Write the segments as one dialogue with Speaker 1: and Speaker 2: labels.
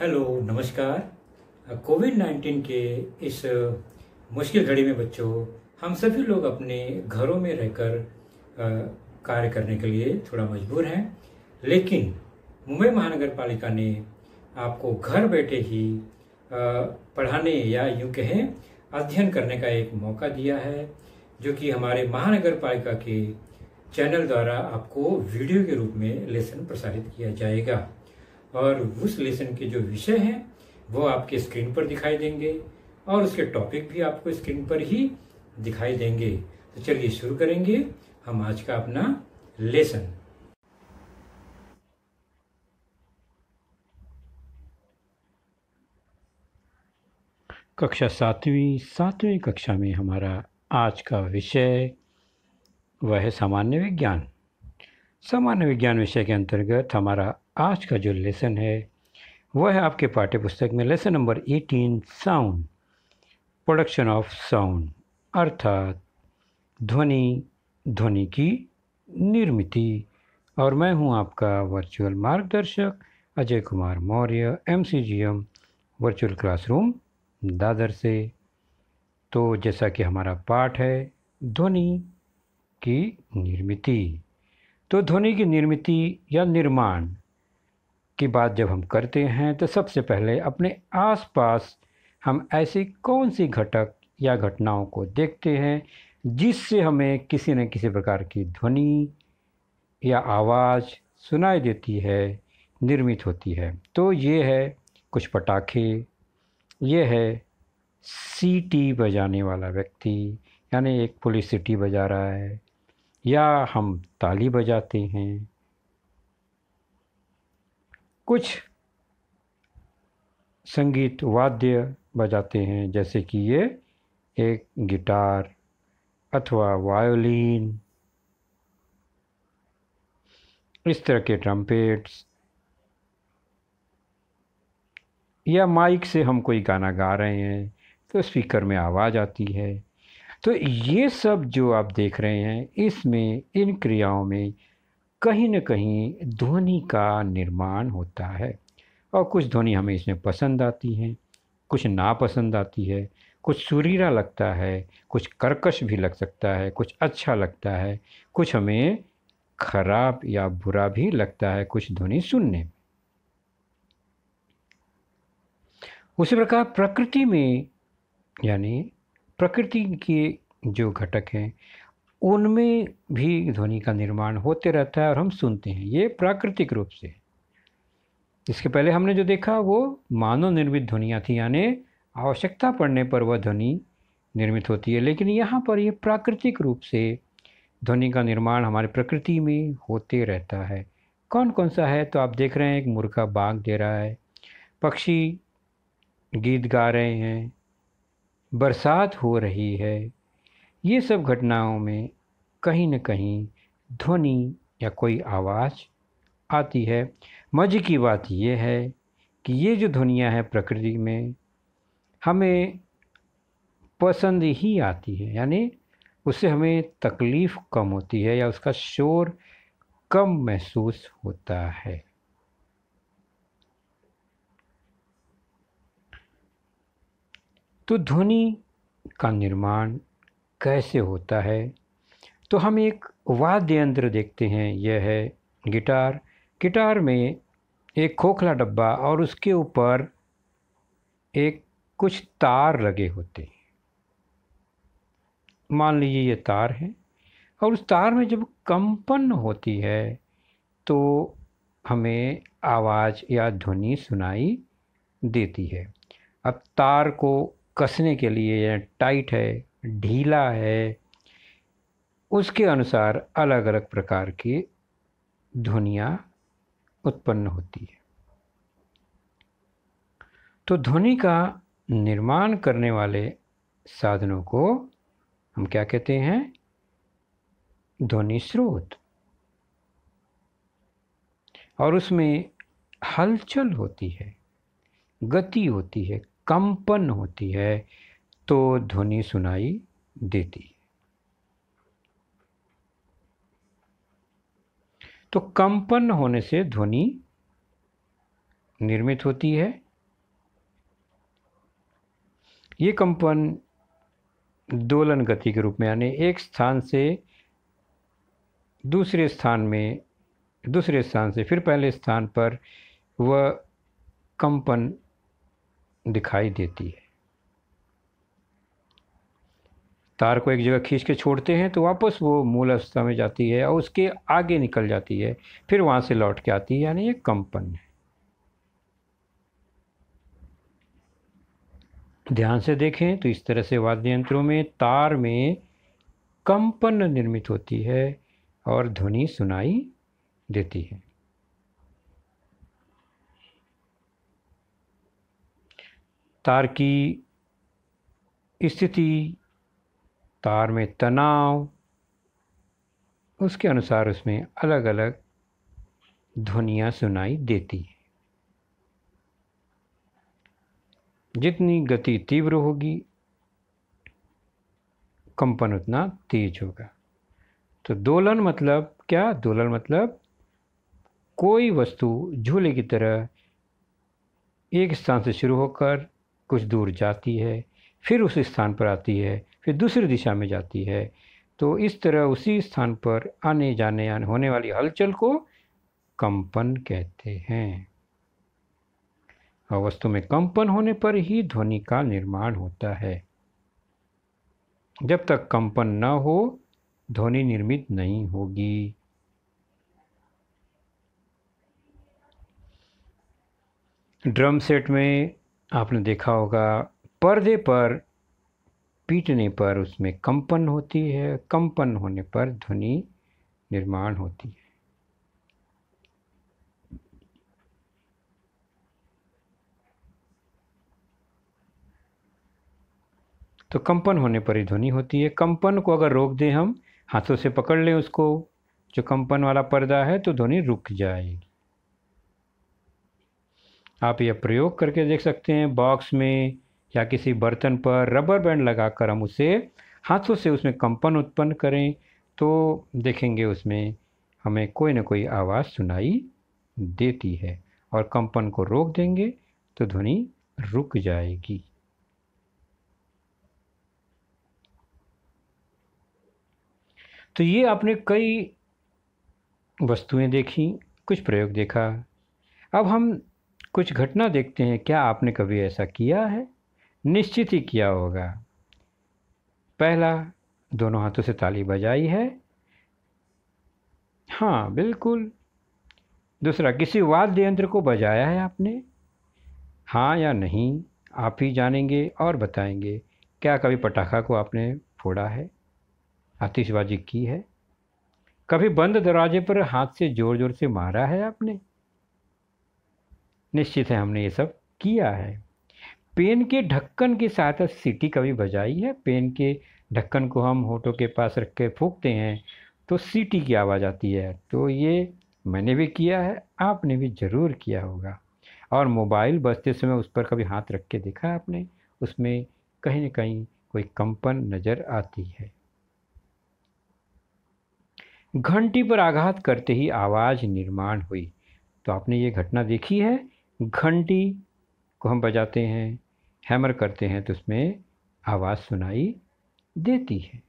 Speaker 1: Hello, नमस्कार। कोविड-19 के इस मुश्किल घड़ी में बच्चों, हम सभी लोग अपने घरों में रहकर कार्य करने के लिए थोड़ा मजबूर हैं। लेकिन मुंबई महानगर पालिका ने आपको घर बैठे ही पढ़ाने या यूं कहें अध्ययन करने का एक मौका दिया है, जो कि हमारे महानगर पालिका के चैनल द्वारा आपको वीडियो के रूप में लेसन प्रसारित किया जाएगा। और उस लेसन के जो विषय हैं वो आपके स्क्रीन पर दिखाई देंगे और उसके टॉपिक भी आपको स्क्रीन पर ही दिखाई देंगे। तो चलिए शुरू करेंगे हम आज का अपना लेसन। कक्षा सातवीं कक्षा में हमारा आज का विषय वह है सामान्य विज्ञान। सामान्य विज्ञान विषय के अंतर्गत हमारा आज का जो लेसन है वह है आपके पाठ्य पुस्तक में lesson number 18 sound, production of sound, अर्थात ध्वनि की निर्मिति। और मैं हूं आपका वर्चुअल मार्गदर्शक Ajay Kumar Maurya, MCGM virtual classroom Dadar से। तो जैसा कि हमारा पाठ है ध्वनि की निर्मिति, तो ध्वनि की निर्मिति या निर्माण की बात जब हम करते हैं तो सबसे पहले अपने आसपास हम ऐसी कौन सी घटक या घटनाओं को देखते हैं जिससे हमें किसी न किसी प्रकार की ध्वनि या आवाज़ सुनाई देती है, निर्मित होती है। तो ये है कुछ पटाखे, ये है सीटी बजाने वाला व्यक्ति, यानी एक पुलिस सीटी बजा रहा है, या हम ताली बजाते हैं, कुछ संगीत वाद्य बजाते हैं जैसे कि ये एक गिटार अथवा वायोलिन, इस तरह के ट्रम्पेट्स, या माइक से हम कोई गाना गा रहे हैं तो स्पीकर में आवाज़ आती है। तो ये सब जो आप देख रहे हैं इसमें, इन क्रियाओं में कहीं न कहीं ध्वनि का निर्माण होता है। और कुछ ध्वनि हमें इसमें पसंद आती हैं, कुछ नापसंद आती है, कुछ सुरीला लगता है, कुछ कर्कश भी लग सकता है, कुछ अच्छा लगता है, कुछ हमें खराब या बुरा भी लगता है कुछ ध्वनि सुनने में। उसी प्रकार प्रकृति में, यानी प्रकृति के जो घटक हैं उनमें भी ध्वनि का निर्माण होते रहता है और हम सुनते हैं, ये प्राकृतिक रूप से। इसके पहले हमने जो देखा वो मानव निर्मित ध्वनियाँ थी, यानी आवश्यकता पड़ने पर वह ध्वनि निर्मित होती है। लेकिन यहाँ पर ये प्राकृतिक रूप से ध्वनि का निर्माण हमारे प्रकृति में होते रहता है। कौन कौन सा है तो आप देख रहे हैं, एक मुर्गा बाग दे रहा है, पक्षी गीत गा रहे हैं, बरसात हो रही है। ये सब घटनाओं में कहीं न कहीं ध्वनि या कोई आवाज़ आती है। मज़े की बात यह है कि ये जो ध्वनियाँ हैं प्रकृति में हमें पसंद ही आती है, यानी उससे हमें तकलीफ़ कम होती है या उसका शोर कम महसूस होता है। तो ध्वनि का निर्माण कैसे होता है, तो हम एक वाद्य यंत्र देखते हैं, यह है गिटार। गिटार में एक खोखला डब्बा और उसके ऊपर एक कुछ तार लगे होते हैं। मान लीजिए ये तार है और उस तार में जब कंपन होती है तो हमें आवाज़ या ध्वनि सुनाई देती है। अब तार को कसने के लिए, या टाइट है, ढीला है, उसके अनुसार अलग अलग प्रकार की ध्वनियाँ उत्पन्न होती है। तो ध्वनि का निर्माण करने वाले साधनों को हम क्या कहते हैं? ध्वनि स्रोत। और उसमें हलचल होती है, गति होती है, कंपन होती है, तो ध्वनि सुनाई देती है। तो कंपन होने से ध्वनि निर्मित होती है ये कंपन दोलन गति के रूप में, यानी एक स्थान से दूसरे स्थान में, दूसरे स्थान से फिर पहले स्थान पर वह कंपन दिखाई देती है। तार को एक जगह खींच के छोड़ते हैं तो वापस वो मूल अवस्था में जाती है और उसके आगे निकल जाती है, फिर वहाँ से लौट के आती है, यानी ये कंपन है। ध्यान से देखें तो इस तरह से वाद्य यंत्रों में तार में कंपन निर्मित होती है और ध्वनि सुनाई देती है। तार की स्थिति, तार में तनाव, उसके अनुसार उसमें अलग अलग ध्वनियाँ सुनाई देती हैं। जितनी गति तीव्र होगी कंपन उतना तेज होगा। तो दोलन मतलब क्या? दोलन मतलब कोई वस्तु झूले की तरह एक स्थान से शुरू होकर कुछ दूर जाती है, फिर उस स्थान पर आती है, फिर दूसरी दिशा में जाती है। तो इस तरह उसी स्थान पर आने जाने होने वाली हलचल को कंपन कहते हैं। और वस्तु में कंपन होने पर ही ध्वनि का निर्माण होता है। जब तक कंपन न हो ध्वनि निर्मित नहीं होगी। ड्रम सेट में आपने देखा होगा, पर्दे पर पीटने पर उसमें कंपन होती है, कंपन होने पर ध्वनि निर्माण होती है। तो कंपन होने पर ही ध्वनि होती है। कंपन को अगर रोक दें, हम हाथों से पकड़ लें उसको, जो कंपन वाला पर्दा है, तो ध्वनि रुक जाएगी। आप यह प्रयोग करके देख सकते हैं। बॉक्स में या किसी बर्तन पर रबर बैंड लगाकर हम उसे हाथों से उसमें कंपन उत्पन्न करें तो देखेंगे उसमें हमें कोई ना कोई आवाज़ सुनाई देती है, और कंपन को रोक देंगे तो ध्वनि रुक जाएगी। तो ये आपने कई वस्तुएं देखी, कुछ प्रयोग देखा। अब हम कुछ घटना देखते हैं। क्या आपने कभी ऐसा किया है? निश्चित ही किया होगा। पहला, दोनों हाथों से ताली बजाई है। हाँ, बिल्कुल। दूसरा, किसी वाद्य यंत्र को बजाया है आपने? हाँ या नहीं, आप ही जानेंगे और बताएंगे। क्या कभी पटाखा को आपने फोड़ा है, आतिशबाजी की है? कभी बंद दरवाजे पर हाथ से जोर जोर से मारा है आपने? निश्चित है हमने ये सब किया है। पेन के ढक्कन की सहायता से सीटी कभी बजाई है? पेन के ढक्कन को हम होठों के पास रख के फूंकते हैं तो सीटी की आवाज़ आती है। तो ये मैंने भी किया है, आपने भी ज़रूर किया होगा। और मोबाइल बजते समय उस पर कभी हाथ रख के देखा है आपने? उसमें कहीं न कहीं कोई कंपन नज़र आती है। घंटी पर आघात करते ही आवाज़ निर्माण हुई। तो आपने ये घटना देखी है? घंटी को हम बजाते हैं, हैमर करते हैं तो उसमें आवाज़ सुनाई देती है।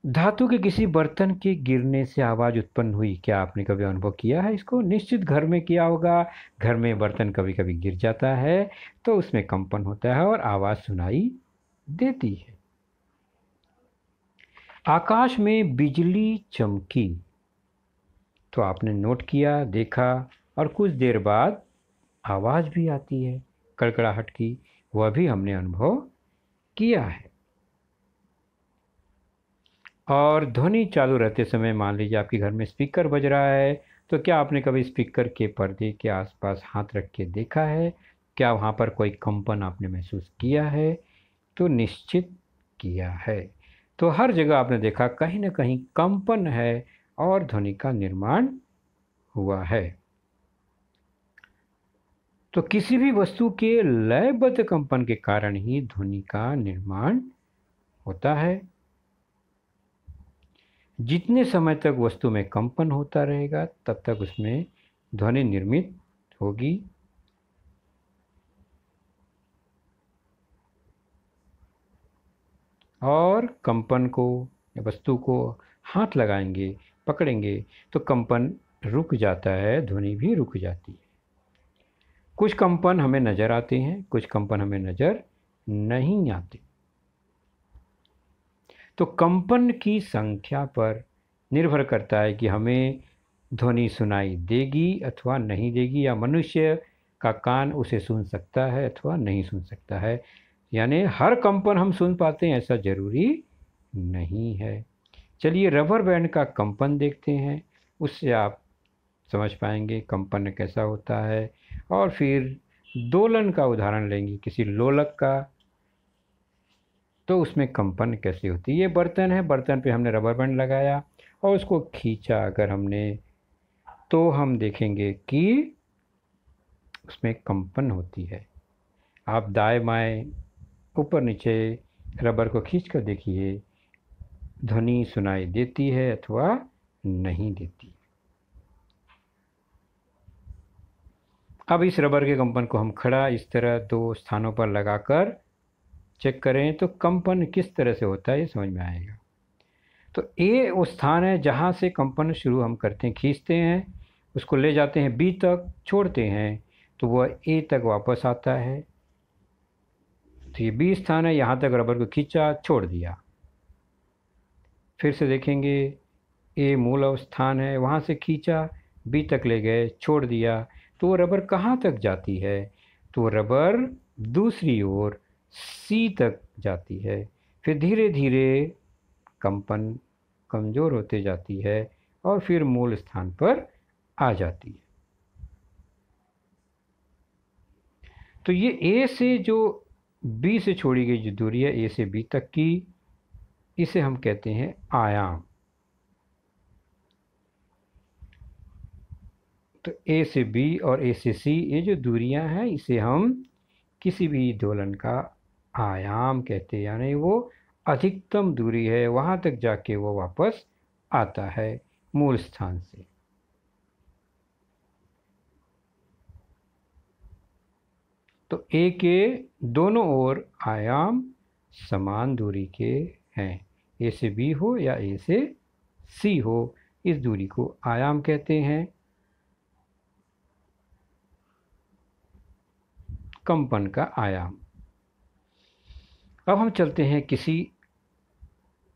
Speaker 1: धातु के किसी बर्तन के गिरने से आवाज़ उत्पन्न हुई। क्या आपने कभी अनुभव किया है इसको? निश्चित घर में किया होगा। घर में बर्तन कभी कभी गिर जाता है तो उसमें कंपन होता है और आवाज़ सुनाई देती है। आकाश में बिजली चमकी तो आपने नोट किया, देखा, और कुछ देर बाद आवाज़ भी आती है कड़कड़ाहट की, वह भी हमने अनुभव किया है। और ध्वनि चालू रहते समय मान लीजिए आपके घर में स्पीकर बज रहा है, तो क्या आपने कभी स्पीकर के पर्दे के आसपास हाथ रख के देखा है? क्या वहाँ पर कोई कंपन आपने महसूस किया है? तो निश्चित किया है। तो हर जगह आपने देखा कहीं ना कहीं कंपन है और ध्वनि का निर्माण हुआ है। तो किसी भी वस्तु के लयबद्ध कंपन के कारण ही ध्वनि का निर्माण होता है। जितने समय तक वस्तु में कंपन होता रहेगा तब तक उसमें ध्वनि निर्मित होगी। और कंपन को या वस्तु को हाथ लगाएंगे, पकड़ेंगे, तो कंपन रुक जाता है, ध्वनि भी रुक जाती है। कुछ कंपन हमें नज़र आते हैं, कुछ कंपन हमें नज़र नहीं आते। तो कंपन की संख्या पर निर्भर करता है कि हमें ध्वनि सुनाई देगी अथवा नहीं देगी, या मनुष्य का कान उसे सुन सकता है अथवा नहीं सुन सकता है। यानी हर कंपन हम सुन पाते हैं ऐसा ज़रूरी नहीं है। चलिए रबर बैंड का कंपन देखते हैं, उससे आप समझ पाएंगे कंपन कैसा होता है। और फिर दोलन का उदाहरण लेंगे, किसी लोलक का, तो उसमें कंपन कैसे होती है। ये बर्तन है, बर्तन पे हमने रबर बैंड लगाया और उसको खींचा अगर हमने, तो हम देखेंगे कि उसमें कंपन होती है। आप दाएं बाएं ऊपर नीचे रबर को खींच कर देखिए, ध्वनि सुनाई देती है अथवा नहीं देती। अब इस रबर के कंपन को हम खड़ा इस तरह दो स्थानों पर लगाकर चेक करें तो कंपन किस तरह से होता है ये समझ में आएगा। तो ए वो स्थान है जहाँ से कंपन शुरू हम करते हैं, खींचते हैं, उसको ले जाते हैं बी तक, छोड़ते हैं तो वह ए तक वापस आता है। तो ये बी स्थान है, यहाँ तक रबर को खींचा, छोड़ दिया। फिर से देखेंगे, ए मूल अवस्थान है, वहाँ से खींचा, बी तक ले गए, छोड़ दिया, तो वो रबर कहाँ तक जाती है, तो वो रबर दूसरी ओर सी तक जाती है। फिर धीरे धीरे कंपन कमज़ोर होते जाती है और फिर मूल स्थान पर आ जाती है। तो ये ए से जो बी से छोड़ी गई जो दूरी है ए से बी तक की, इसे हम कहते हैं आयाम। तो ए से बी और ए से सी ये जो दूरियां हैं इसे हम किसी भी दोलन का आयाम कहते हैं, यानी वो अधिकतम दूरी है, वहाँ तक जाके वो वापस आता है मूल स्थान से। तो ए के दोनों ओर आयाम समान दूरी के हैं, ए से बी हो या ए से सी हो, इस दूरी को आयाम कहते हैं। कंपन का आयाम। अब हम चलते हैं किसी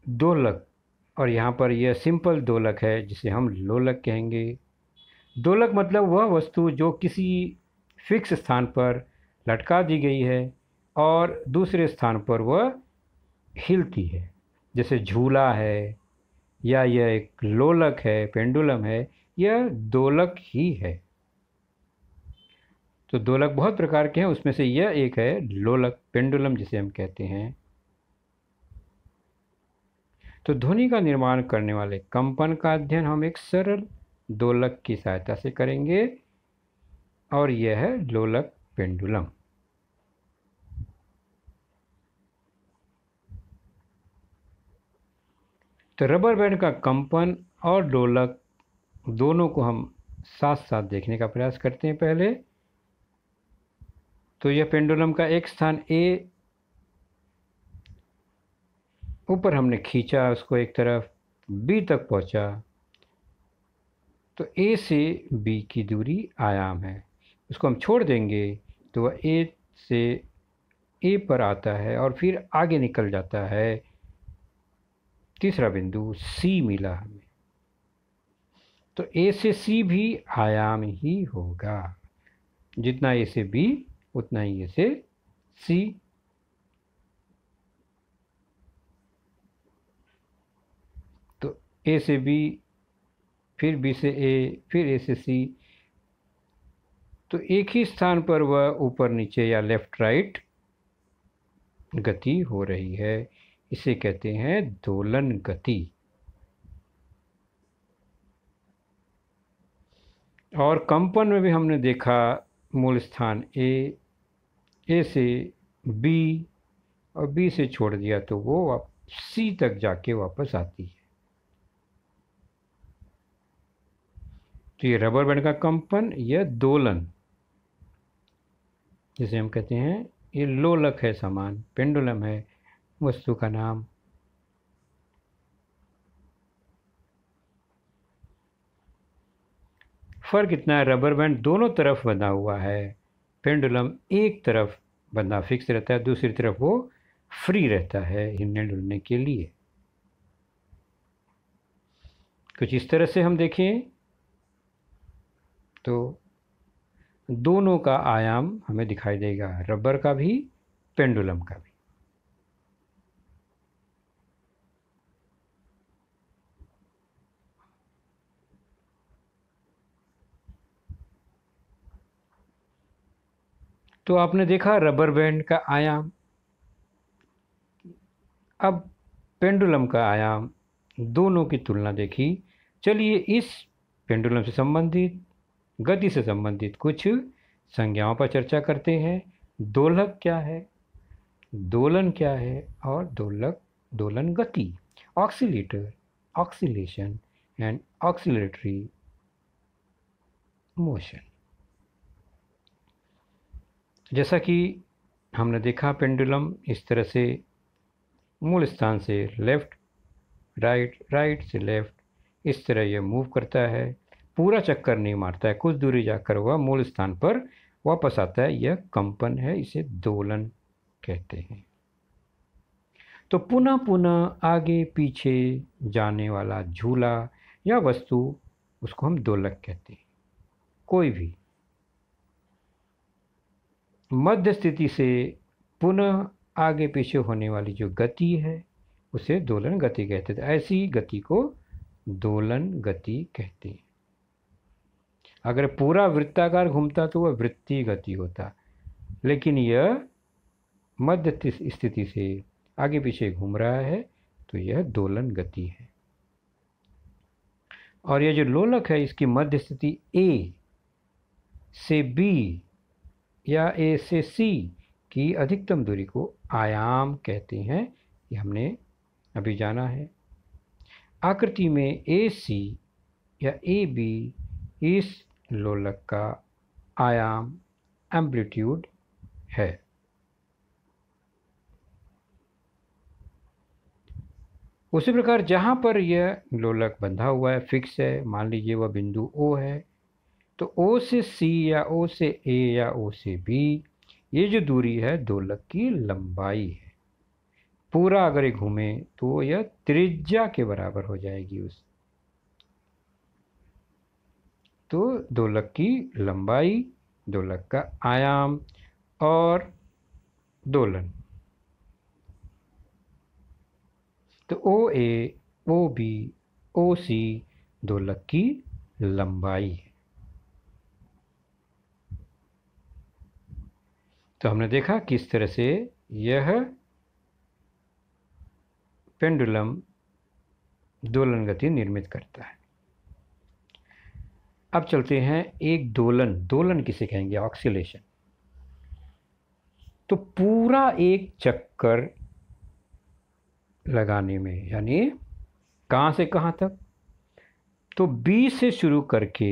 Speaker 1: दोलक, और यहाँ पर यह सिंपल दोलक है जिसे हम लोलक कहेंगे। दोलक मतलब वह वस्तु जो किसी फिक्स स्थान पर लटका दी गई है और दूसरे स्थान पर वह हिलती है, जैसे झूला है या यह एक लोलक है, पेंडुलम है, यह दोलक ही है। तो दोलक बहुत प्रकार के हैं, उसमें से यह एक है लोलक, पेंडुलम जिसे हम कहते हैं। तो ध्वनि का निर्माण करने वाले कंपन का अध्ययन हम एक सरल दोलक की सहायता से करेंगे, और यह है लोलक पेंडुलम। तो रबर बैंड का कंपन और दोलक दोनों को हम साथ साथ देखने का प्रयास करते हैं। पहले तो यह पेंडुलम का एक स्थान ए, ऊपर हमने खींचा, उसको एक तरफ बी तक पहुंचा, तो ए से बी की दूरी आयाम है। उसको हम छोड़ देंगे तो वह ए से ए पर आता है और फिर आगे निकल जाता है। तीसरा बिंदु सी मिला हमें, तो ए से सी भी आयाम ही होगा, जितना ए से बी उतना ही ए से सी। तो ए से बी, फिर बी से ए, फिर ए से सी, तो एक ही स्थान पर वह ऊपर नीचे या लेफ्ट राइट गति हो रही है, इसे कहते हैं दोलन गति। और कंपन में भी हमने देखा मूल स्थान ए, ए से बी और बी से छोड़ दिया तो वो सी तक जाके वापस आती है। तो ये रबर बैंड का कंपन, यह दोलन जिसे हम कहते हैं, ये लोलक है, समान पेंडुलम है वस्तु का नाम। फ़र्क इतना है, रबर बैंड दोनों तरफ बंधा हुआ है, पेंडुलम एक तरफ बंधा फिक्स रहता है, दूसरी तरफ वो फ्री रहता है हिलने डुलने के लिए। कुछ इस तरह से हम देखें तो दोनों का आयाम हमें दिखाई देगा, रबर का भी, पेंडुलम का भी। तो आपने देखा रबर बैंड का आयाम। अब पेंडुलम का आयाम, दोनों की तुलना देखी। चलिए इस पेंडुलम से संबंधित, गति से संबंधित कुछ संज्ञाओं पर चर्चा करते हैं। दोलक क्या है, दोलन क्या है, और दोलन गति, oscillator, oscillation and oscillatory motion. जैसा कि हमने देखा, पेंडुलम इस तरह से मूल स्थान से लेफ्ट राइट, राइट से लेफ्ट, इस तरह यह मूव करता है, पूरा चक्कर नहीं मारता है, कुछ दूरी जाकर वह मूल स्थान पर वापस आता है। यह कंपन है, इसे दोलन कहते हैं। तो पुनः पुनः आगे पीछे जाने वाला झूला या वस्तु, उसको हम दोलक कहते हैं। कोई भी मध्य स्थिति से पुनः आगे पीछे होने वाली जो गति है, उसे दोलन गति कहते थे। ऐसी गति को दोलन गति कहते हैं। अगर पूरा वृत्ताकार घूमता तो वह वृत्तीय गति होता, लेकिन यह मध्य स्थिति से आगे पीछे घूम रहा है, तो यह दोलन गति है। और यह जो लोलक है, इसकी मध्य स्थिति ए से बी या ए से सी की अधिकतम दूरी को आयाम कहते हैं। ये हमने अभी जाना है। आकृति में ए सी या ए बी इस लोलक का आयाम, एम्पलीट्यूड है। उसी प्रकार जहाँ पर यह लोलक बंधा हुआ है, फिक्स है, मान लीजिए वह बिंदु ओ है, तो ओ से सी या ओ से ए या ओ से बी, ये जो दूरी है दोलक की लंबाई है। पूरा अगर ये घूमे तो यह त्रिज्या के बराबर हो जाएगी उस। तो दोलक की लंबाई, दोलक का आयाम और दोलन। तो ओ ए, ओ बी, ओ सी दोलक की लंबाई है। तो हमने देखा किस तरह से यह पेंडुलम दोलन गति निर्मित करता है। अब चलते हैं एक दोलन। दोलन किसे कहेंगे? ऑक्सीलेशन। तो पूरा एक चक्कर लगाने में, यानी कहाँ से कहाँ तक, तो बी से शुरू करके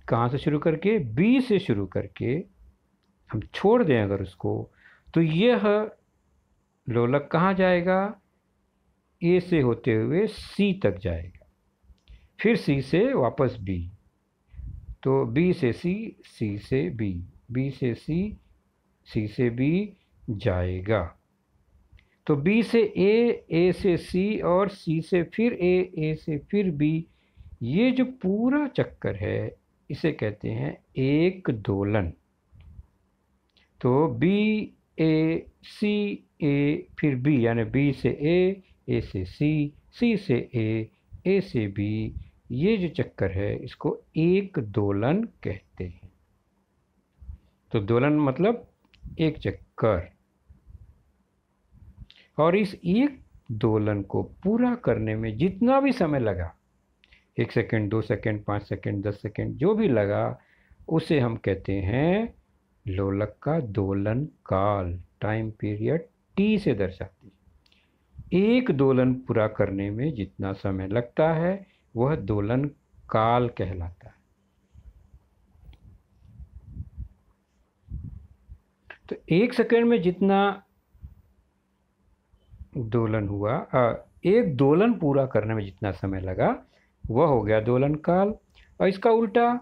Speaker 1: कहाँ से शुरू करके, बी से शुरू करके हम छोड़ दें अगर उसको, तो यह लोलक कहाँ जाएगा? ए से होते हुए सी तक जाएगा, फिर सी से वापस बी, तो बी से सी, सी से बी, बी से सी, सी से बी जाएगा। तो बी से ए से सी और सी से फिर ए से फिर बी, ये जो पूरा चक्कर है इसे कहते हैं एक दोलन। तो बी ए सी ए फिर बी, यानी बी से ए से सी, सी से ए से बी, ये जो चक्कर है इसको एक दोलन कहते हैं। तो दोलन मतलब एक चक्कर। और इस एक दोलन को पूरा करने में जितना भी समय लगा, 1 सेकंड, 2 सेकंड, 5 सेकंड, 10 सेकंड, जो भी लगा, उसे हम कहते हैं लोलक का दोलन काल। टाइम पीरियड टी से दर्शाती है। एक दोलन पूरा करने में जितना समय लगता है वह दोलन काल कहलाता है। तो 1 सेकंड में जितना दोलन हुआ, एक दोलन पूरा करने में जितना समय लगा वह हो गया दोलन काल। और इसका उल्टा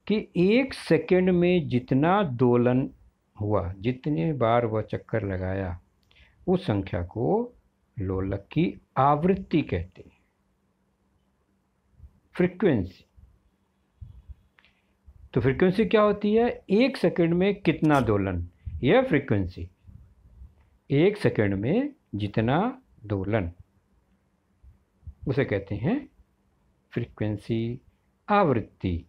Speaker 1: कि 1 सेकंड में जितना दोलन हुआ, जितने बार वह चक्कर लगाया, उस संख्या को लोलक की आवृत्ति कहते हैं, फ्रीक्वेंसी। तो फ्रीक्वेंसी क्या होती है? 1 सेकंड में कितना दोलन, यह फ्रीक्वेंसी। 1 सेकंड में जितना दोलन, उसे कहते हैं फ्रीक्वेंसी, आवृत्ति।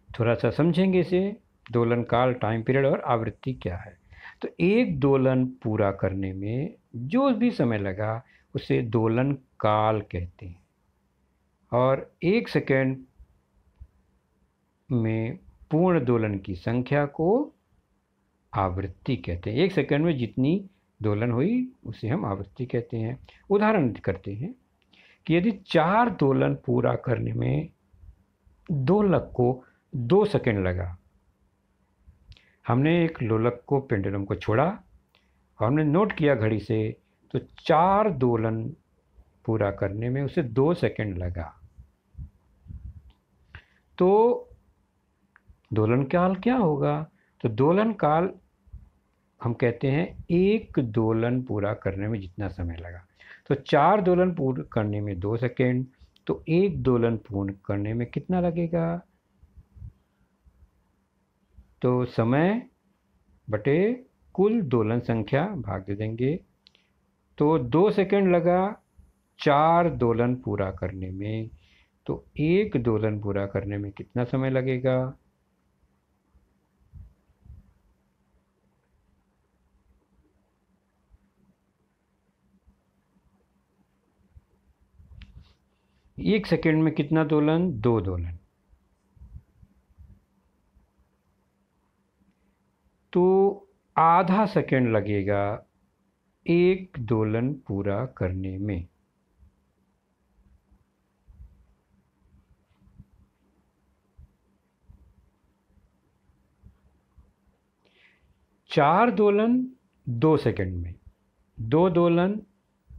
Speaker 1: थोड़ा सा समझेंगे इसे, दोलन काल, टाइम पीरियड और आवृत्ति क्या है। तो एक दोलन पूरा करने में जो भी समय लगा उसे दोलन काल कहते हैं। और 1 सेकंड में पूर्ण दोलन की संख्या को आवृत्ति कहते हैं। 1 सेकंड में जितनी दोलन हुई उसे हम आवृत्ति कहते हैं। उदाहरण करते हैं कि यदि 4 दोलन पूरा करने में दोलक को 2 सेकंड लगा, हमने एक लोलक को, पेंडुलम को छोड़ा और हमने नोट किया घड़ी से, तो 4 दोलन पूरा करने में उसे 2 सेकंड लगा। तो दोलन काल क्या होगा? तो दोलन काल हम कहते हैं एक दोलन पूरा करने में जितना समय लगा। तो 4 दोलन पूर्ण करने में 2 सेकंड, तो एक दोलन पूर्ण करने में कितना लगेगा? तो समय बटे कुल दोलन संख्या भाग दे देंगे। तो 2 सेकंड लगा 4 दोलन पूरा करने में, तो एक दोलन पूरा करने में कितना समय लगेगा? एक सेकंड में कितना दोलन? 2 दोलन। तो आधा सेकंड लगेगा एक दोलन पूरा करने में। चार दोलन 2 सेकंड में, 2 दोलन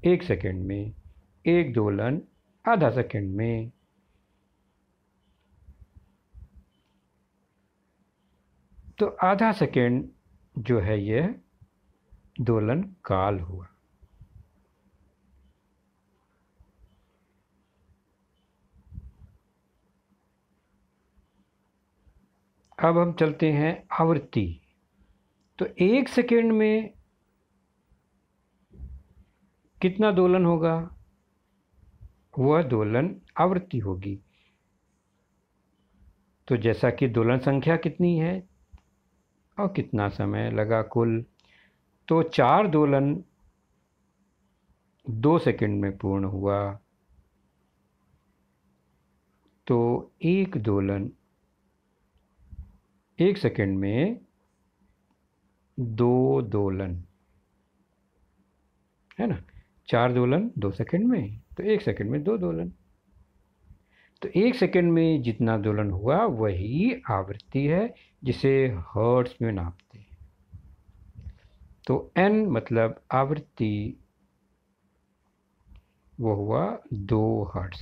Speaker 1: 1 सेकंड में, एक दोलन आधा सेकंड में। तो आधा सेकंड जो है यह दोलन काल हुआ। अब हम चलते हैं आवृत्ति। तो 1 सेकंड में कितना दोलन होगा? वह दोलन आवृत्ति होगी। तो जैसा कि दोलन संख्या कितनी है और कितना समय लगा कुल, तो 4 दोलन 2 सेकंड में पूर्ण हुआ, तो एक दोलन 1 सेकंड में 2 दोलन, है ना। 4 दोलन 2 सेकंड में, तो 1 सेकंड में 2 दोलन। तो 1 सेकंड में जितना दोलन हुआ वही आवृत्ति है, जिसे हर्ट्ज में नापते हैं। तो n मतलब आवृत्ति, वो हुआ 2 हर्ट्ज।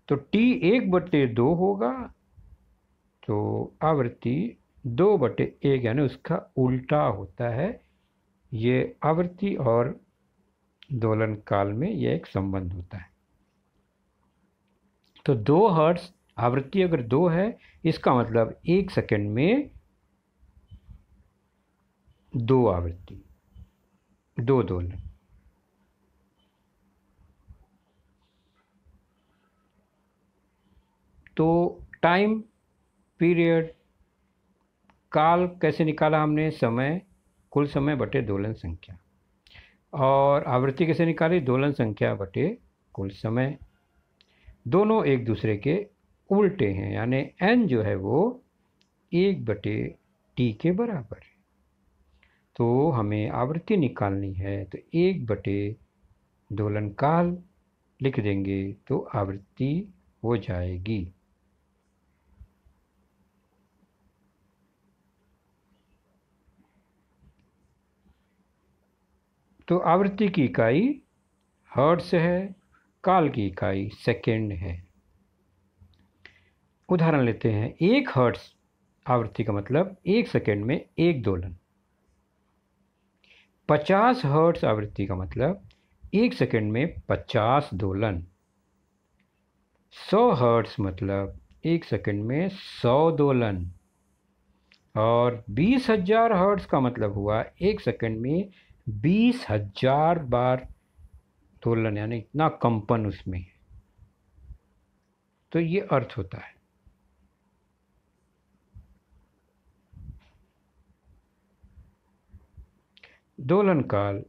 Speaker 1: तो t 1/2 होगा, तो आवृत्ति 2/1 यानी उसका उल्टा होता है। ये आवृत्ति और दोलन काल में यह एक संबंध होता है। तो 2 हर्ट्ज आवृत्ति अगर 2 है, इसका मतलब 1 सेकंड में 2 आवृत्ति, 2 दोलन। तो टाइम पीरियड, काल कैसे निकाला हमने? समय, कुल समय बटे दोलन संख्या। और आवृत्ति कैसे निकाली? दोलन संख्या बटे कुल समय। दोनों एक दूसरे के उल्टे हैं, यानी n जो है वो 1/t के बराबर है। तो हमें आवृत्ति निकालनी है, तो 1/दोलन काल लिख देंगे, तो आवृत्ति हो जाएगी। तो आवृत्ति की इकाई हर्ट्ज है, काल की इकाई सेकेंड है। उदाहरण लेते हैं, 1 हर्ट्ज आवृत्ति का मतलब 1 सेकेंड में 1 दोलन। 50 हर्ट्ज आवृत्ति का मतलब 1 सेकेंड में 50 दोलन। 100 हर्ट्ज मतलब 1 सेकेंड में 100 दोलन। और 20,000 हर्ट्ज का मतलब हुआ 1 सेकेंड में 20,000 बार दोलन, यानी इतना कंपन उसमें है। तो ये अर्थ होता है। दोलन काल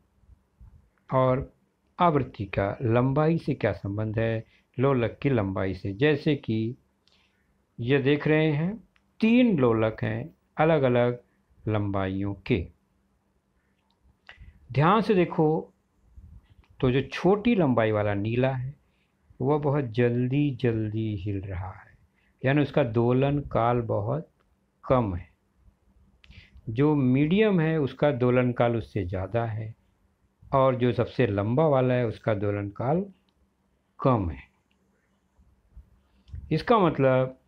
Speaker 1: और आवृत्ति का लंबाई से क्या संबंध है? लोलक की लंबाई से। जैसे कि ये देख रहे हैं, 3 लोलक हैं अलग अलग लंबाइयों के। ध्यान से देखो तो जो छोटी लंबाई वाला नीला है वह बहुत जल्दी जल्दी हिल रहा है, यानी उसका दोलन काल बहुत कम है। जो मीडियम है उसका दोलन काल उससे ज़्यादा है, और जो सबसे लंबा वाला है उसका दोलन काल कम है। इसका मतलब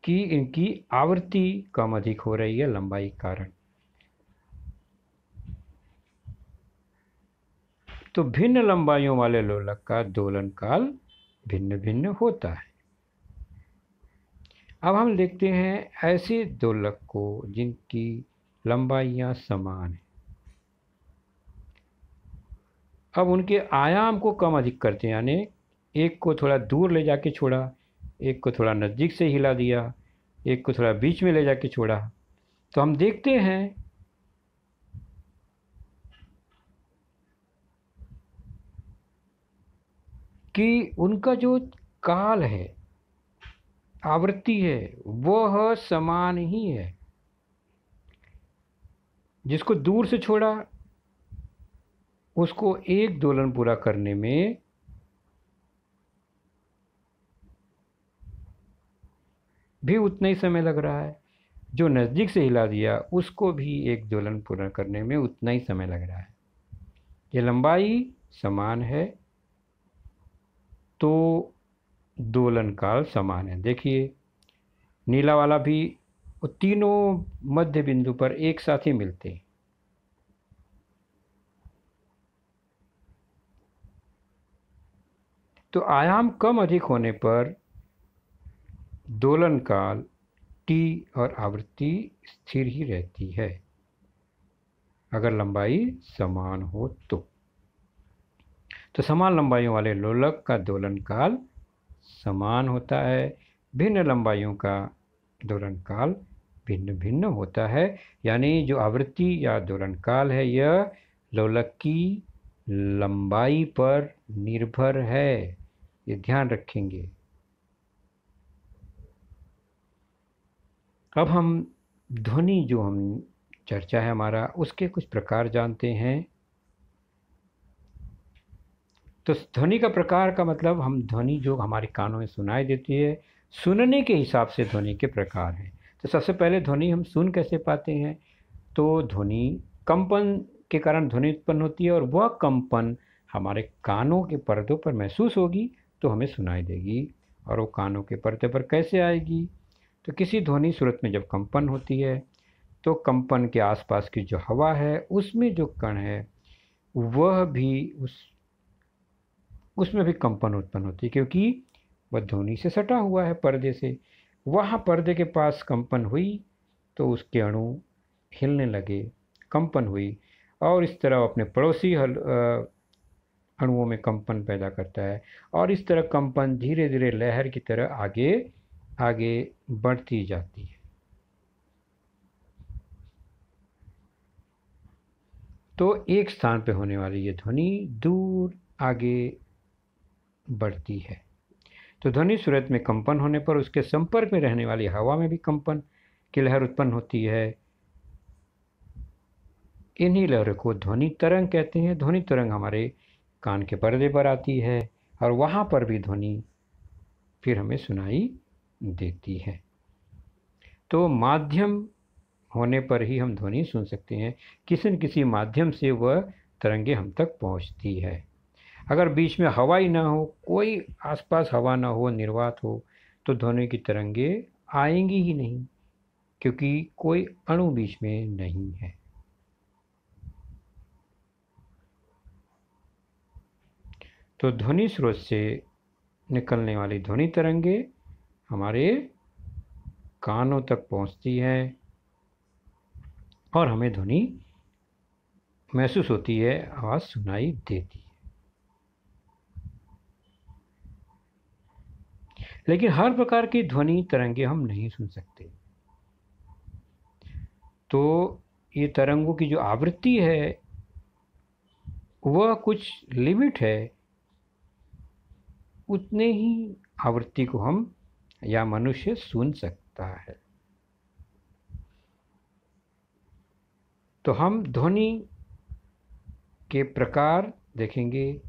Speaker 1: कि इनकी आवृत्ति कम अधिक हो रही है लंबाई के कारण। तो भिन्न लंबाइयों वाले लोलक का दोलन काल भिन्न भिन्न होता है। अब हम देखते हैं ऐसे दोलक को जिनकी लंबाइयाँ समान हैं। अब उनके आयाम को कम अधिक करते हैं, यानी एक को थोड़ा दूर ले जाके छोड़ा, एक को थोड़ा नज़दीक से हिला दिया, एक को थोड़ा बीच में ले जाके छोड़ा। तो हम देखते हैं कि उनका जो काल है, आवृत्ति है, वह समान ही है। जिसको दूर से छोड़ा उसको एक दोलन पूरा करने में भी उतना ही समय लग रहा है, जो नज़दीक से हिला दिया उसको भी एक दोलन पूरा करने में उतना ही समय लग रहा है। ये लंबाई समान है तो दोलन काल समान है। देखिए नीला वाला भी, वो तीनों मध्य बिंदु पर एक साथ ही मिलते हैं। तो आयाम कम अधिक होने पर दोलन काल T और आवृत्ति स्थिर ही रहती है अगर लंबाई समान हो तो। समान लंबाइयों वाले लोलक का दोलन काल समान होता है, भिन्न लंबाइयों का दोलन काल भिन्न भिन्न होता है। यानी जो आवृत्ति या दोलन काल है यह लोलक की लंबाई पर निर्भर है, ये ध्यान रखेंगे। अब हम ध्वनि, जो हम चर्चा है हमारा, उसके कुछ प्रकार जानते हैं। तो ध्वनि का प्रकार का मतलब हम ध्वनि जो हमारे कानों में सुनाई देती है, सुनने के हिसाब से ध्वनि के प्रकार हैं। तो सबसे पहले ध्वनि हम सुन कैसे पाते हैं? तो ध्वनि कंपन के कारण ध्वनि उत्पन्न होती है, और वह कंपन हमारे कानों के पर्दों पर महसूस होगी तो हमें सुनाई देगी। और वो कानों के पर्दे पर कैसे आएगी? तो किसी ध्वनि स्रोत में जब कंपन होती है तो कंपन के आसपास की जो हवा है उसमें जो कण है वह भी उसमें भी कंपन उत्पन्न होती है, क्योंकि वह ध्वनि से सटा हुआ है पर्दे से। वहाँ पर्दे के पास कंपन हुई तो उसके अणु हिलने लगे, कंपन हुई, और इस तरह अपने पड़ोसी अणुओं में कंपन पैदा करता है, और इस तरह कंपन धीरे धीरे लहर की तरह आगे आगे बढ़ती जाती है। तो एक स्थान पर होने वाली ये ध्वनि दूर आगे बढ़ती है। तो ध्वनि स्रोत में कंपन होने पर उसके संपर्क में रहने वाली हवा में भी कंपन की लहर उत्पन्न होती है। इन्हीं लहरों को ध्वनि तरंग कहते हैं। ध्वनि तरंग हमारे कान के पर्दे पर आती है और वहाँ पर भी ध्वनि फिर हमें सुनाई देती है। तो माध्यम होने पर ही हम ध्वनि सुन सकते हैं। किसी न किसी माध्यम से वह तरंगे हम तक पहुंचती है। अगर बीच में हवा ही ना हो, कोई आसपास हवा ना हो, निर्वात हो, तो ध्वनि की तरंगे आएंगी ही नहीं, क्योंकि कोई अणु बीच में नहीं है। तो ध्वनि स्रोत से निकलने वाली ध्वनि तरंगे हमारे कानों तक पहुंचती है और हमें ध्वनि महसूस होती है, आवाज़ सुनाई देती है। लेकिन हर प्रकार की ध्वनि तरंगे हम नहीं सुन सकते। तो ये तरंगों की जो आवृत्ति है वह कुछ लिमिट है, उतने ही आवृत्ति को हम या मनुष्य सुन सकता है। तो हम ध्वनि के प्रकार देखेंगे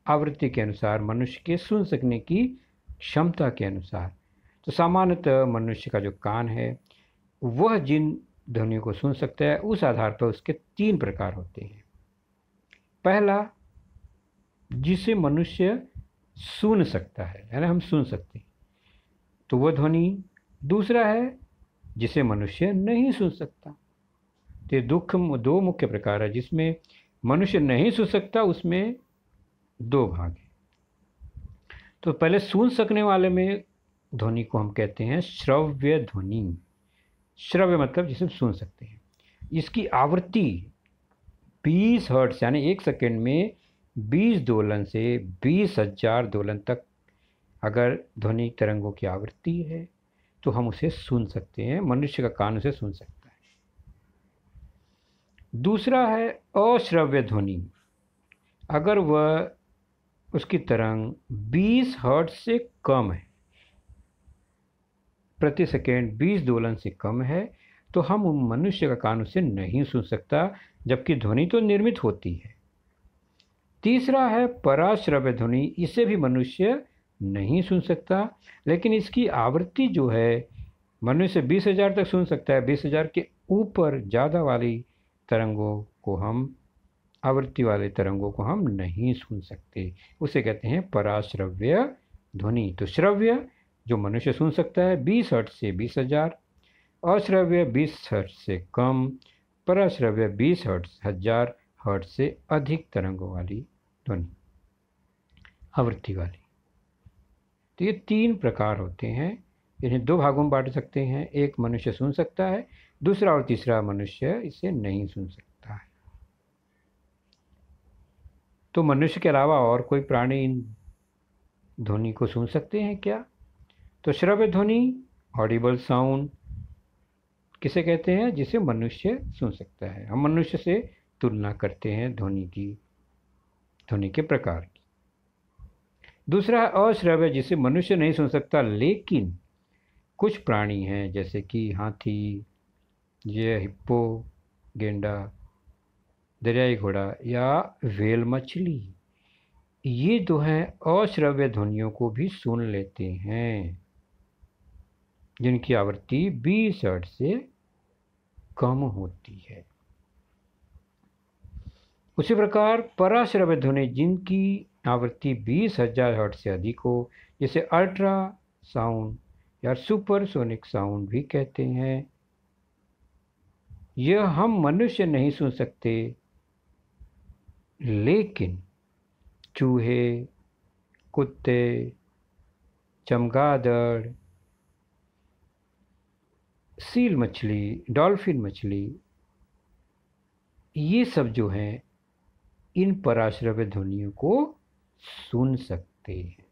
Speaker 1: आवृत्ति के अनुसार, मनुष्य के सुन सकने की क्षमता के अनुसार। तो सामान्यतः मनुष्य का जो कान है वह जिन ध्वनियों को सुन सकता है, उस आधार पर उसके 3 प्रकार होते हैं। पहला, जिसे मनुष्य सुन सकता है, यानी हम सुन सकते हैं, तो वह ध्वनि। दूसरा है जिसे मनुष्य नहीं सुन सकता। तो 2 मुख्य प्रकार है। जिसमें मनुष्य नहीं सुन सकता उसमें 2 भाग हैं। तो पहले सुन सकने वाले में ध्वनि को हम कहते हैं श्रव्य ध्वनि। श्रव्य मतलब जिसे सुन सकते हैं। इसकी आवृत्ति 20 हर्ट्ज यानी 1 सेकंड में 20 दोलन से 20,000 दोलन तक अगर ध्वनि तरंगों की आवृत्ति है तो हम उसे सुन सकते हैं, मनुष्य का कान उसे सुन सकता है। दूसरा है अश्रव्य ध्वनि। अगर वह उसकी तरंग 20 हर्ट्ज से कम है, प्रति सेकेंड 20 दोलन से कम है, तो हम मनुष्य का कान उसे नहीं सुन सकता, जबकि ध्वनि तो निर्मित होती है। तीसरा है पराश्रव्य ध्वनि। इसे भी मनुष्य नहीं सुन सकता, लेकिन इसकी आवृत्ति जो है मनुष्य 20,000 तक सुन सकता है। 20,000 के ऊपर ज़्यादा वाली तरंगों को हम, आवृत्ति वाले तरंगों को हम नहीं सुन सकते। उसे कहते हैं पराश्रव्य ध्वनि। तो श्रव्य जो मनुष्य सुन सकता है 20 हर्ट्ज से 20,000, अश्रव्य 20 हर्ट्ज से कम, पराश्रव्य 20 हज़ार हर्ट्ज से अधिक तरंगों वाली ध्वनि, आवृत्ति वाली। तो ये 3 प्रकार होते हैं। इन्हें 2 भागों में बांट सकते हैं। एक मनुष्य सुन सकता है, दूसरा और तीसरा मनुष्य इसे नहीं सुन सकता है। तो मनुष्य के अलावा और कोई प्राणी इन ध्वनि को सुन सकते हैं क्या? तो श्रव्य ध्वनि, ऑडिबल साउंड किसे कहते हैं? जिसे मनुष्य सुन सकता है। हम मनुष्य से तुलना करते हैं ध्वनि के प्रकार की। दूसरा है अश्रव्य, जिसे मनुष्य नहीं सुन सकता, लेकिन कुछ प्राणी हैं जैसे कि हाथी, ये हिप्पो, गेंडा, दरियाई घोड़ा या व्हेल मछली, ये जो हैं अश्रव्य ध्वनियों को भी सुन लेते हैं, जिनकी आवृत्ति 20 हर्ट्ज से कम होती है। उसी प्रकार पराश्रव्य ध्वनि, जिनकी आवृत्ति 20,000 हर्ट्ज से अधिक हो, जिसे अल्ट्रा साउंड या सुपरसोनिक साउंड भी कहते हैं, यह हम मनुष्य नहीं सुन सकते, लेकिन चूहे, कुत्ते, चमगादड़, सील मछली, डॉल्फिन मछली, ये सब जो हैं इन पराश्रव्य ध्वनियों को सुन सकते हैं।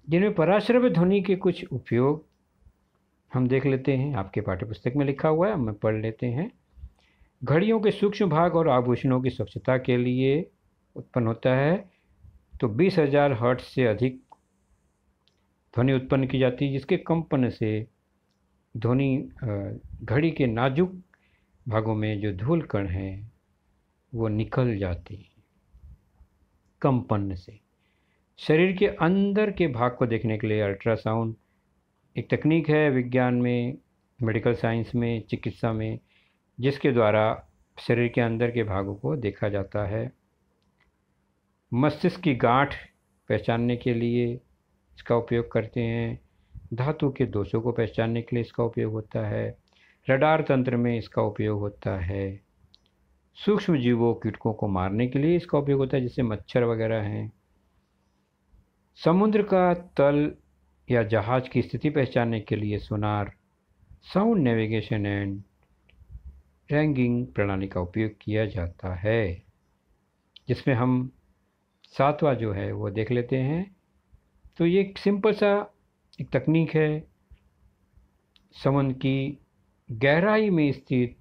Speaker 1: जिनमें पराश्रव्य ध्वनि के कुछ उपयोग हम देख लेते हैं। आपके पाठ्यपुस्तक में लिखा हुआ है, हम पढ़ लेते हैं। घड़ियों के सूक्ष्म भाग और आभूषणों की स्वच्छता के लिए उत्पन्न होता है। तो 20,000 हर्ट्ज से अधिक ध्वनि उत्पन्न की जाती है, जिसके कंपन से ध्वनि घड़ी के नाजुक भागों में जो धूल कण हैं वो निकल जाती है कंपन से। शरीर के अंदर के भाग को देखने के लिए अल्ट्रासाउंड एक तकनीक है विज्ञान में, मेडिकल साइंस में, चिकित्सा में, जिसके द्वारा शरीर के अंदर के भागों को देखा जाता है। मस्तिष्क की गांठ पहचानने के लिए इसका उपयोग करते हैं। धातु के दोषों को पहचानने के लिए इसका उपयोग होता है। रडार तंत्र में इसका उपयोग होता है। सूक्ष्म जीवों कीटकों को मारने के लिए इसका उपयोग होता है, जैसे मच्छर वगैरह हैं। समुद्र का तल या जहाज की स्थिति पहचानने के लिए सोनार, साउंड नेविगेशन एंड रैंगिंग प्रणाली का उपयोग किया जाता है, जिसमें हम 7वां जो है वो देख लेते हैं। तो ये एक सिंपल सा एक तकनीक है। समुद्र की गहराई में स्थित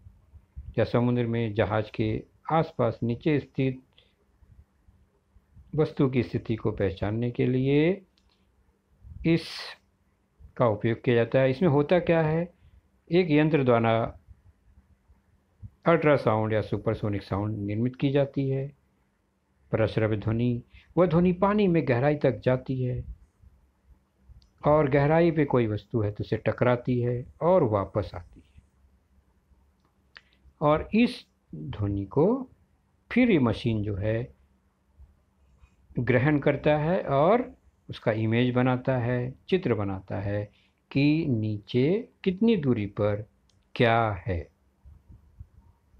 Speaker 1: या समुद्र में जहाज के आसपास नीचे स्थित वस्तु की स्थिति को पहचानने के लिए इस का उपयोग किया जाता है। इसमें होता क्या है, एक यंत्र द्वारा अल्ट्रासाउंड या सुपरसोनिक साउंड निर्मित की जाती है। प्रस्रव्य ध्वनि, वह ध्वनि पानी में गहराई तक जाती है और गहराई पे कोई वस्तु है तो उसे टकराती है और वापस आती है, और इस ध्वनि को फिर ये मशीन जो है ग्रहण करता है और उसका इमेज बनाता है, चित्र बनाता है कि नीचे कितनी दूरी पर क्या है।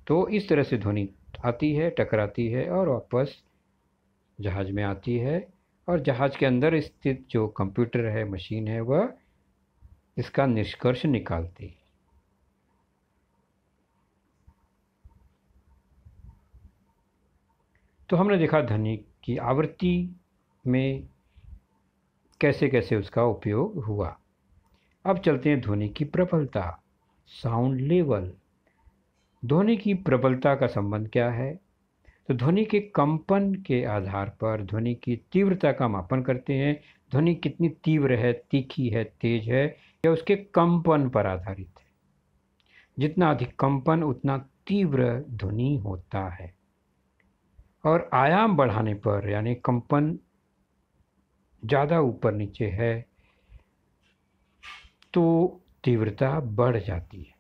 Speaker 1: तो इस तरह से ध्वनि आती है, टकराती है और वापस जहाज में आती है, और जहाज के अंदर स्थित जो कंप्यूटर है, मशीन है, वह इसका निष्कर्ष निकालती है। तो हमने देखा ध्वनि की आवृत्ति में कैसे कैसे उसका उपयोग हुआ। अब चलते हैं ध्वनि की प्रबलता, साउंड लेवल। ध्वनि की प्रबलता का संबंध क्या है? तो ध्वनि के कंपन के आधार पर ध्वनि की तीव्रता का मापन करते हैं। ध्वनि कितनी तीव्र है, तीखी है, तेज है, या उसके कंपन पर आधारित है। जितना अधिक कंपन उतना तीव्र ध्वनि होता है, और आयाम बढ़ाने पर यानी कंपन ज़्यादा ऊपर नीचे है तो तीव्रता बढ़ जाती है।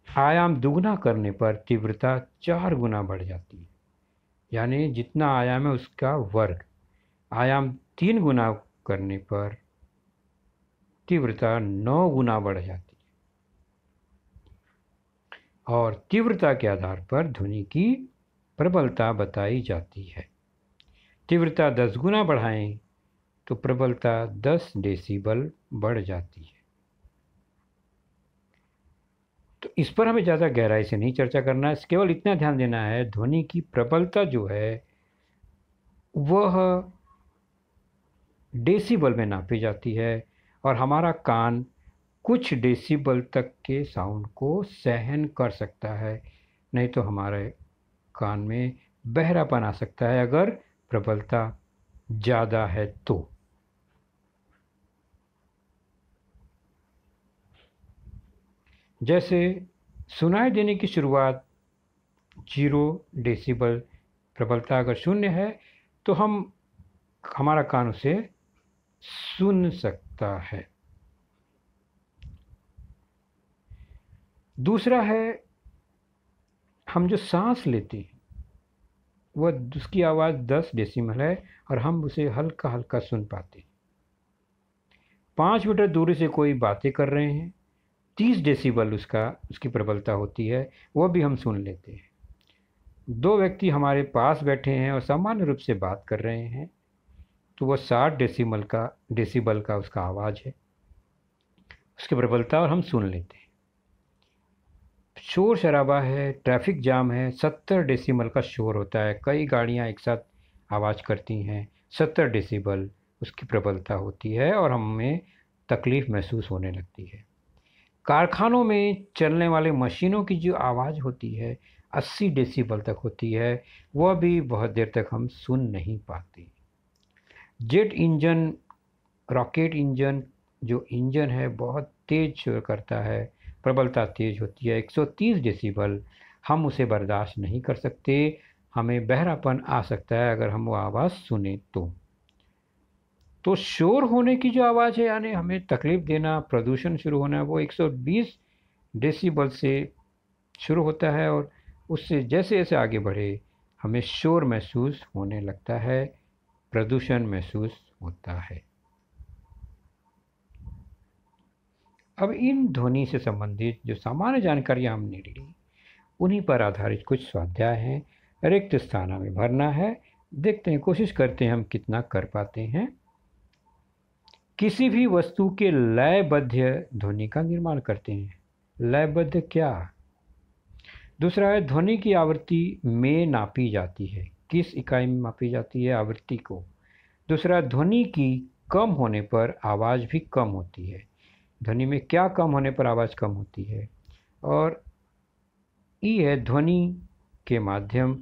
Speaker 1: आयाम दुगना करने पर तीव्रता 4 गुना बढ़ जाती है, यानी जितना आयाम है उसका वर्ग। आयाम 3 गुना करने पर तीव्रता 9 गुना बढ़ जाती है, और तीव्रता के आधार पर ध्वनि की प्रबलता बताई जाती है। तीव्रता 10 गुना बढ़ाएं तो प्रबलता 10 डेसिबल बढ़ जाती है। तो इस पर हमें ज़्यादा गहराई से नहीं चर्चा करना है, केवल इतना ध्यान देना है ध्वनि की प्रबलता जो है वह डेसिबल में नापी जाती है, और हमारा कान कुछ डेसिबल तक के साउंड को सहन कर सकता है, नहीं तो हमारे कान में बहरापन आ सकता है अगर प्रबलता ज़्यादा है तो। जैसे सुनाई देने की शुरुआत 0 डेसिबल, प्रबलता अगर 0 है तो हमारा कान उसे सुन सकता है। दूसरा है, हम जो सांस लेते हैं वह उसकी आवाज़ 10 डेसिबल है और हम उसे हल्का हल्का सुन पाते हैं। 5 मीटर दूरी से कोई बातें कर रहे हैं, 30 डेसिबल उसकी प्रबलता होती है, वह भी हम सुन लेते हैं। 2 व्यक्ति हमारे पास बैठे हैं और सामान्य रूप से बात कर रहे हैं तो वह 60 डेसिबल का उसका आवाज़ है, उसकी प्रबलता, और हम सुन लेते हैं। शोर शराबा है, ट्रैफिक जाम है, 70 डेसिबल का शोर होता है, कई गाड़ियां एक साथ आवाज़ करती हैं, 70 डेसिबल उसकी प्रबलता होती है और हमें तकलीफ़ महसूस होने लगती है। कारखानों में चलने वाले मशीनों की जो आवाज़ होती है 80 डेसिबल तक होती है, वह भी बहुत देर तक हम सुन नहीं पाते। जेट इंजन, रॉकेट इंजन, जो इंजन है बहुत तेज शोर करता है, प्रबलता तेज होती है 130 डेसिबल, हम उसे बर्दाश्त नहीं कर सकते, हमें बहरापन आ सकता है अगर हम वो आवाज़ सुने तो। तो शोर होने की जो आवाज़ है यानी हमें तकलीफ़ देना, प्रदूषण शुरू होना, वो 120 डेसिबल से शुरू होता है और उससे जैसे जैसे आगे बढ़े हमें शोर महसूस होने लगता है, प्रदूषण महसूस होता है। अब इन ध्वनि से संबंधित जो सामान्य जानकारी हमने ली, उन्हीं पर आधारित कुछ स्वाध्याय हैं। रिक्त स्थान हमें भरना है। देखते हैं, कोशिश करते हैं हम कितना कर पाते हैं। किसी भी वस्तु के लयबद्ध ध्वनि का निर्माण करते हैं। लयबद्ध क्या? दूसरा है, ध्वनि की आवृत्ति में नापी जाती है। किस इकाई में मापी जाती है? आवृत्ति को। दूसरा, ध्वनि की कम होने पर आवाज़ भी कम होती है। ध्वनि में क्या कम होने पर आवाज़ कम होती है? और ई है, ध्वनि के माध्यम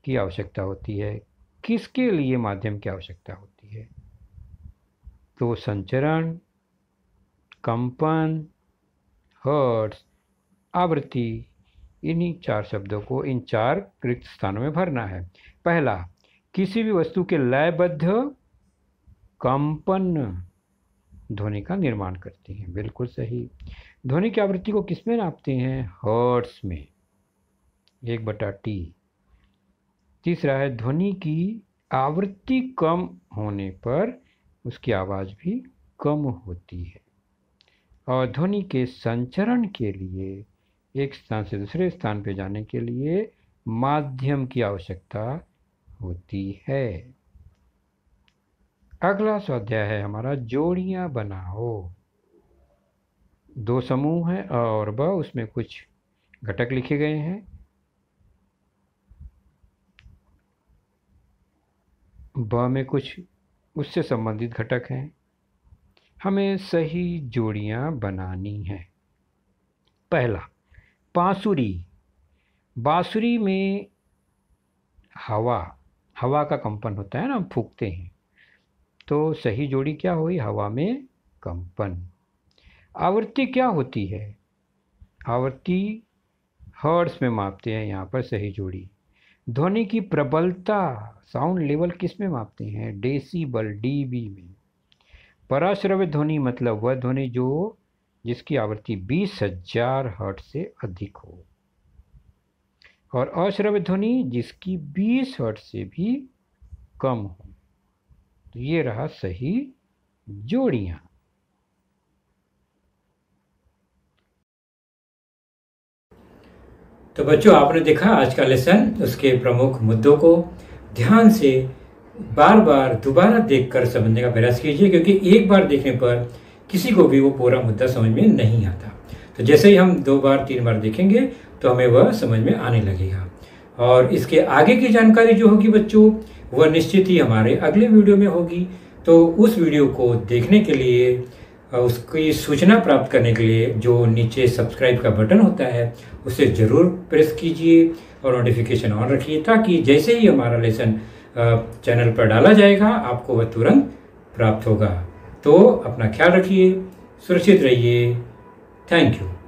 Speaker 1: की आवश्यकता होती है। किसके लिए माध्यम की आवश्यकता होती है? तो संचरण, कंपन, हर्ट्ज, आवृत्ति, इन्हीं 4 शब्दों को इन 4 रिक्त स्थानों में भरना है। पहला, किसी भी वस्तु के लयबद्ध कंपन ध्वनि का निर्माण करती हैं। बिल्कुल सही। ध्वनि की आवृत्ति को किस में नापते हैं? हर्ट्ज में, 1/T। तीसरा है, ध्वनि की आवृत्ति कम होने पर उसकी आवाज़ भी कम होती है। और ध्वनि के संचरण के लिए, एक स्थान से दूसरे स्थान पर जाने के लिए माध्यम की आवश्यकता होती है। अगला स्वाध्याय है हमारा, जोड़ियां बनाओ। 2 समूह हैं और ब उसमें कुछ घटक लिखे गए हैं। ब में कुछ उससे संबंधित घटक हैं। हमें सही जोड़ियां बनानी हैं। पहला, बांसुरी। बांसुरी में हवा का कंपन होता है ना, हम फूंकते हैं। तो सही जोड़ी क्या हुई? हवा में कंपन। आवृत्ति क्या होती है? आवृत्ति हर्ट्ज में मापते हैं, यहाँ पर सही जोड़ी। ध्वनि की प्रबलता, साउंड लेवल किस में मापते हैं? डेसिबल, डीबी में। पराश्रव्य ध्वनि मतलब वह ध्वनि जिसकी आवृत्ति 20,000 हर्ट्ज से अधिक हो। और अश्रव्य ध्वनि जिसकी 20 हर्ट्ज से भी कम हो। तो ये रहा सही जोड़ियां। तो बच्चों, आपने देखा आज का लेसन, उसके प्रमुख मुद्दों को ध्यान से बार बार दोबारा देखकर समझने का प्रयास कीजिए, क्योंकि एक बार देखने पर किसी को भी वो पूरा मुद्दा समझ में नहीं आता। तो जैसे ही हम 2 बार 3 बार देखेंगे तो हमें वह समझ में आने लगेगा। और इसके आगे की जानकारी जो होगी बच्चों, वह निश्चित ही हमारे अगले वीडियो में होगी। तो उस वीडियो को देखने के लिए, उसकी सूचना प्राप्त करने के लिए जो नीचे सब्सक्राइब का बटन होता है उसे ज़रूर प्रेस कीजिए और नोटिफिकेशन ऑन रखिए, ताकि जैसे ही हमारा लेसन चैनल पर डाला जाएगा आपको वह तुरंत प्राप्त होगा। तो अपना ख्याल रखिए, सुरक्षित रहिए। Thank you.